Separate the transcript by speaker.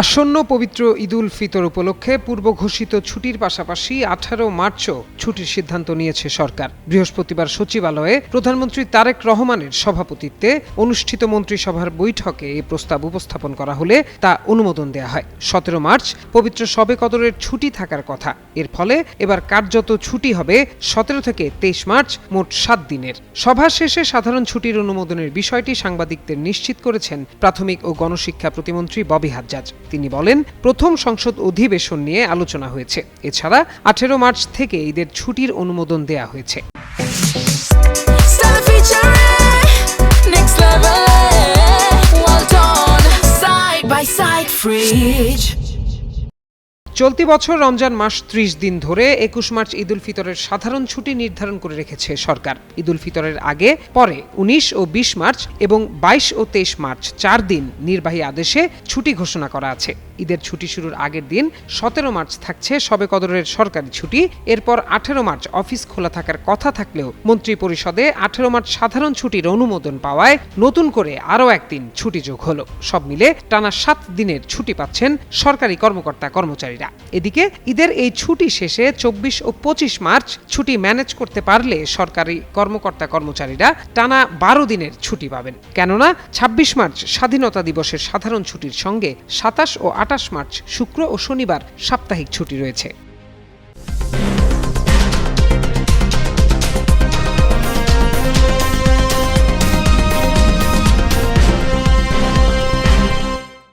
Speaker 1: আসন্ন পবিত্র ঈদুল ফিতর উপলক্ষে পূর্ব ঘোষিত ছুটির পাশাপাশি 18 মার্চও ছুটির সিদ্ধান্ত নিয়েছে সরকার। বৃহস্পতিবার সচিবালয়ে প্রধানমন্ত্রী তারেক রহমানের সভাপতিত্বে অনুষ্ঠিত মন্ত্রিসভার বৈঠকে এই প্রস্তাব উপস্থাপন করা হলে তা অনুমোদন দেয়া হয়। 17 মার্চ পবিত্র শবে কদরের ছুটি থাকার কথা। এর ফলে এবার কার্যত ছুটি হবে 17 থেকে 23 মার্চ, মোট 7 দিনের। সভা শেষে সাধারণ ছুটির অনুমোদনের বিষয়টি সাংবাদিকদের নিশ্চিত করেছেন প্রাথমিক ও গণশিক্ষা প্রতিমন্ত্রী ববি হাজ্জাজ। তিনি বলেন, প্রথম সংসদ অধিবেশন নিয়ে আলোচনা হয়েছে। এছাড়া 18 মার্চ থেকে ঈদের ছুটির অনুমোদন দেয়া হয়েছে। চলতি বছর রমজান মাস 30 দিন ধরে 21 মার্চ ঈদুল ফিতরের সাধারণ ছুটি নির্ধারণ করে রেখেছে সরকার। ঈদুল ফিতরের আগে পরে 19 ও 20 মার্চ এবং 22 ও 23 মার্চ 4 দিন নির্বাহী আদেশে ছুটি ঘোষণা করা আছে। ঈদের ছুটি শুরুর আগের দিন 17 মার্চ থাকছে শবে কদরের সরকারি ছুটি। এরপর 18 মার্চ অফিস খোলা থাকার কথা থাকলেও মন্ত্রী পরিষদে 18 মার্চ সাধারণ ছুটির অনুমোদন পাওয়ায় নতুন করে আরও একদিন ছুটি যোগ হলো। সব মিলে টানা 7 দিনের ছুটি পাচ্ছেন সরকারি কর্মকর্তা কর্মচারীরা। এদিকে ঈদের এই ছুটি শেষে 24 ও 25 মার্চ ছুটি ম্যানেজ করতে পারলে সরকারি কর্মকর্তা কর্মচারীরা টানা 12 দিনের ছুটি পাবেন। কেননা 26 মার্চ স্বাধীনতা দিবসের সাধারণ ছুটির সঙ্গে 27 ও 28 মার্চ শুক্র ও শনিবার সাপ্তাহিক ছুটি রয়েছে।